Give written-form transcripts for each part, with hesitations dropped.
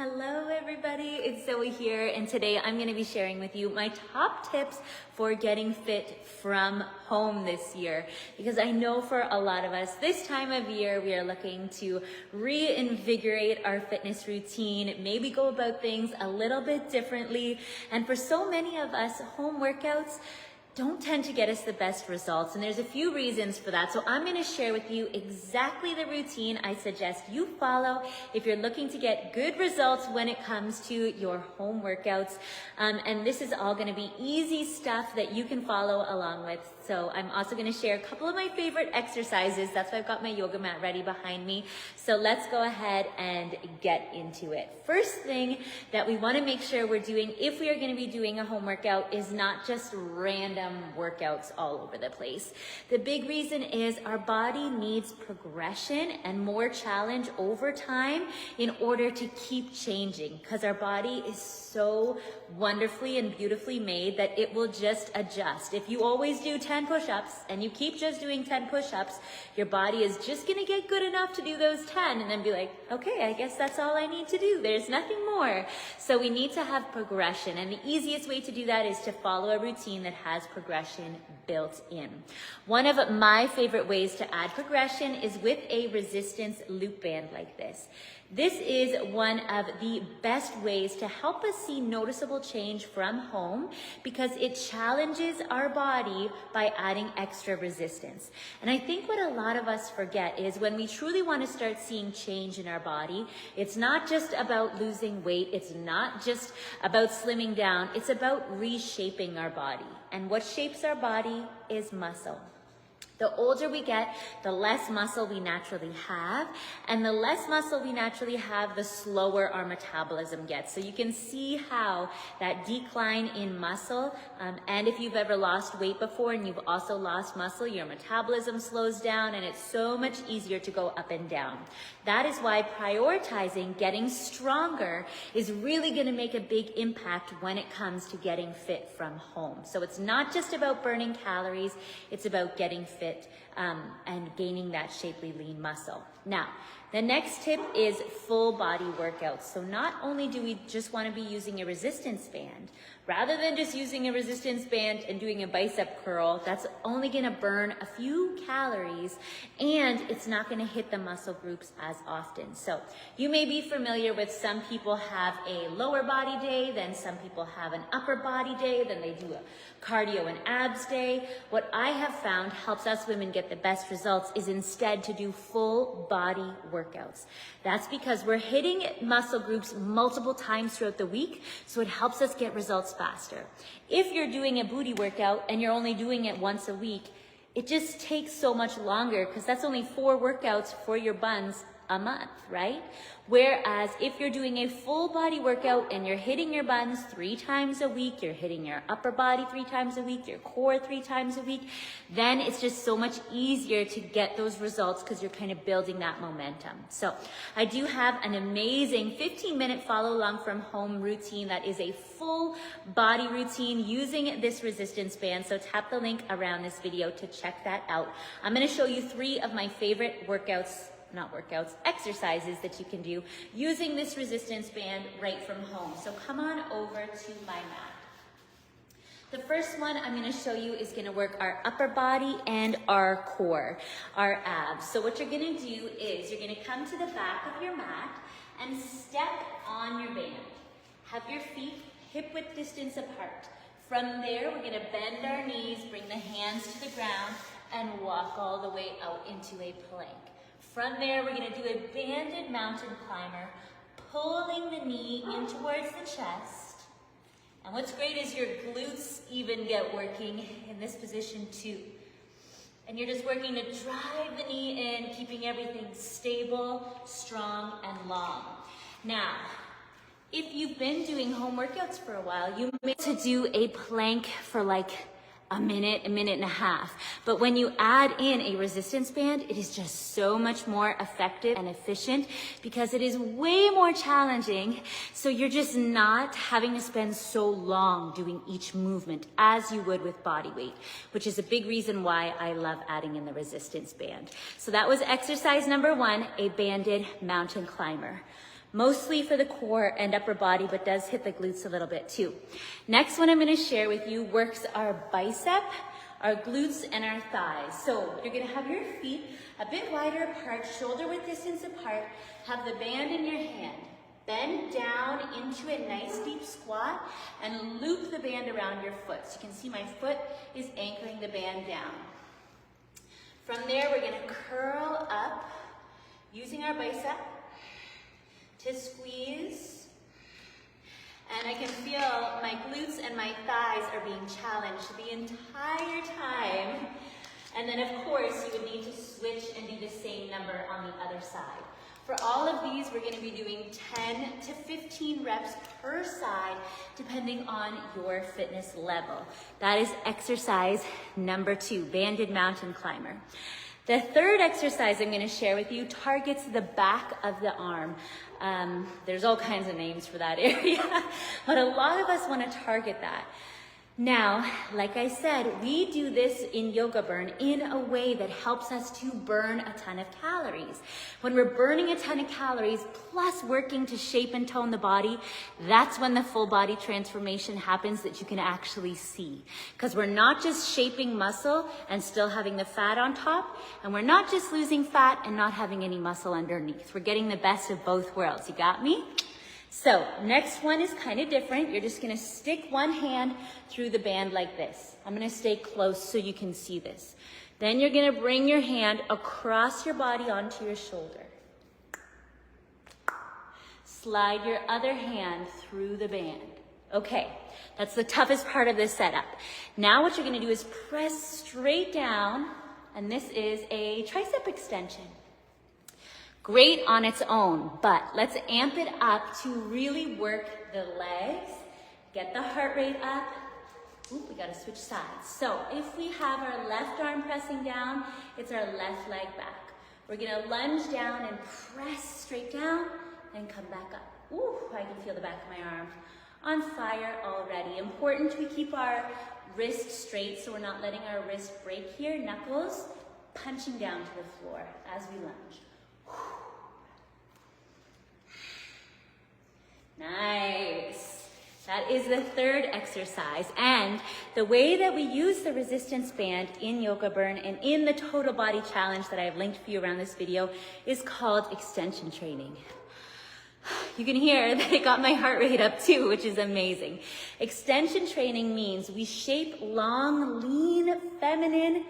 Hello everybody, it's Zoe here, and today I'm going to be sharing with you my top tips for getting fit from home this year. Because I know for a lot of us, this time of year we are looking to reinvigorate our fitness routine, maybe go about things a little bit differently. And for so many of us, home workouts don't tend to get us the best results, and there's a few reasons for that. So I'm going to share with you exactly the routine I suggest you follow if you're looking to get good results when it comes to your home workouts. And this is all going to be easy stuff that you can follow along with. So I'm also going to share a couple of my favorite exercises. That's why I've got my yoga mat ready behind me. So let's go ahead and get into it. First thing that we want to make sure we're doing if we are going to be doing a home workout is not just random workouts all over the place. The big reason is our body needs progression and more challenge over time in order to keep changing, because our body is so wonderfully and beautifully made that it will just adjust. If you always do 10 push-ups and you keep just doing 10 push-ups, your body is just going to get good enough to do those 10 and then be like, okay, I guess that's all I need to do. There's nothing more. So we need to have progression, and the easiest way to do that is to follow a routine that has progression built in. One of my favorite ways to add progression is with a resistance loop band like this. This is one of the best ways to help us see noticeable change from home because it challenges our body by adding extra resistance. And I think what a lot of us forget is when we truly want to start seeing change in our body, it's not just about losing weight, it's not just about slimming down, it's about reshaping our body. And what shapes our body is muscle. The older we get, the less muscle we naturally have, and the less muscle we naturally have, the slower our metabolism gets. So you can see how that decline in muscle, and if you've ever lost weight before and you've also lost muscle, your metabolism slows down and it's so much easier to go up and down. That is why prioritizing getting stronger is really going to make a big impact when it comes to getting fit from home. So it's not just about burning calories, it's about getting fit and gaining that shapely lean muscle. Now, the next tip is full body workouts. So not only do we just want to be using a resistance band, rather than just using a resistance band and doing a bicep curl, that's only going to burn a few calories and it's not going to hit the muscle groups as often. So you may be familiar with some people have a lower body day, then some people have an upper body day, then they do a cardio and abs day. What I have found helps us women get the best results is instead to do full body workouts. That's because we're hitting muscle groups multiple times throughout the week, so it helps us get results faster. If you're doing a booty workout and you're only doing it once a week, it just takes so much longer because that's only 4 workouts for your buns a month, right? Whereas if you're doing a full body workout and you're hitting your buns 3 times a week, you're hitting your upper body 3 times a week, your core 3 times a week, then it's just so much easier to get those results because you're kind of building that momentum. So I do have an amazing 15-minute follow along from home routine that is a full body routine using this resistance band. So tap the link around this video to check that out. I'm going to show you 3 of my favorite exercises that you can do using this resistance band right from home. So come on over to my mat. The first one I'm going to show you is going to work our upper body and our core, our abs. So what you're going to do is you're going to come to the back of your mat and step on your band. Have your feet hip-width distance apart. From there, we're going to bend our knees, bring the hands to the ground, and walk all the way out into a plank. From there, we're going to do a banded mountain climber, pulling the knee in towards the chest. And what's great is your glutes even get working in this position too. And you're just working to drive the knee in, keeping everything stable, strong, and long. Now, if you've been doing home workouts for a while, you may to do a plank for like a minute and a half. But when you add in a resistance band, it is just so much more effective and efficient because it is way more challenging. So you're just not having to spend so long doing each movement as you would with body weight, which is a big reason why I love adding in the resistance band. So that was exercise number 1, a banded mountain climber. mostly for the core and upper body, but does hit the glutes a little bit too. Next one I'm gonna share with you works our bicep, our glutes, and our thighs. So you're gonna have your feet a bit wider apart, shoulder width distance apart, have the band in your hand. Bend down into a nice deep squat and loop the band around your foot. So you can see my foot is anchoring the band down. From there, we're gonna curl up using our bicep to squeeze. And I can feel my glutes and my thighs are being challenged the entire time. And then of course, you would need to switch and do the same number on the other side. For all of these, we're gonna be doing 10 to 15 reps per side, depending on your fitness level. That is exercise number 2, banded mountain climber. The third exercise I'm gonna share with you targets the back of the arm. There's all kinds of names for that area, but a lot of us wanna target that. Now, like I said, we do this in Yoga Burn in a way that helps us to burn a ton of calories. When we're burning a ton of calories, plus working to shape and tone the body, that's when the full body transformation happens that you can actually see. Because we're not just shaping muscle and still having the fat on top, and we're not just losing fat and not having any muscle underneath. We're getting the best of both worlds. You got me? So next one is kind of different. You're just gonna stick one hand through the band like this. I'm gonna stay close so you can see this. Then you're gonna bring your hand across your body onto your shoulder. Slide your other hand through the band. Okay, that's the toughest part of this setup. Now what you're gonna do is press straight down, and this is a tricep extension. Great on its own, but let's amp it up to really work the legs, get the heart rate up. Ooh, we gotta switch sides. So if we have our left arm pressing down, it's our left leg back. We're gonna lunge down and press straight down and come back up. Ooh, I can feel the back of my arm on fire already. Important we keep our wrist straight so we're not letting our wrist break here. Knuckles punching down to the floor as we lunge. Nice. That is the third exercise. And the way that we use the resistance band in Yoga Burn and in the total body challenge that I've linked for you around this video is called extension training. You can hear that it got my heart rate up too, which is amazing. Extension training means we shape long, lean, feminine,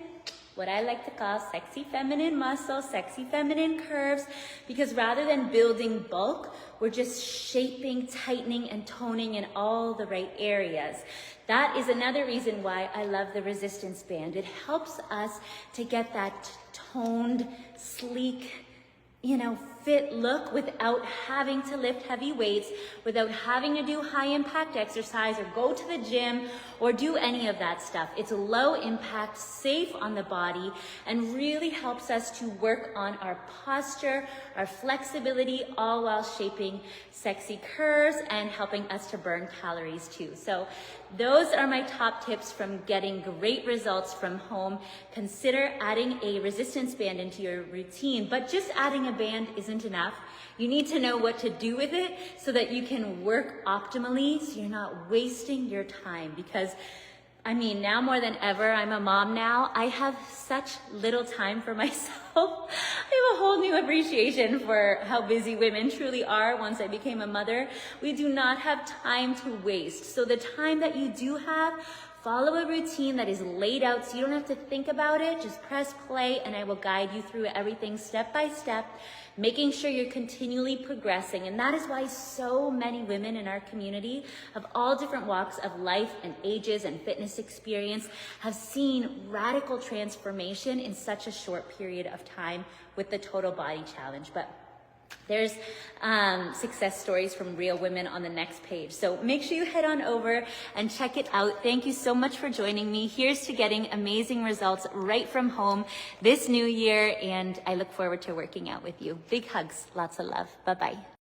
what I like to call sexy feminine muscle, sexy feminine curves, because rather than building bulk, we're just shaping, tightening, and toning in all the right areas. That is another reason why I love the resistance band. It helps us to get that toned, sleek, fit look without having to lift heavy weights, without having to do high impact exercise or go to the gym or do any of that stuff. It's low impact, safe on the body, and really helps us to work on our posture, our flexibility, all while shaping sexy curves and helping us to burn calories too. So those are my top tips from getting great results from home. Consider adding a resistance band into your routine, but just adding a band isn't enough. You need to know what to do with it so that you can work optimally, so you're not wasting your time. Because now more than ever, I'm a mom now. I have such little time for myself. I have a whole new appreciation for how busy women truly are once I became a mother. We do not have time to waste. So the time that you do have, follow a routine that is laid out so you don't have to think about it. Just press play and I will guide you through everything step by step, making sure you're continually progressing. And that is why so many women in our community of all different walks of life and ages and fitness experience have seen radical transformation in such a short period of time with the Total Body Challenge. But there's success stories from real women on the next page. So make sure you head on over and check it out. Thank you so much for joining me. Here's to getting amazing results right from home this new year. And I look forward to working out with you. Big hugs. Lots of love. Bye-bye.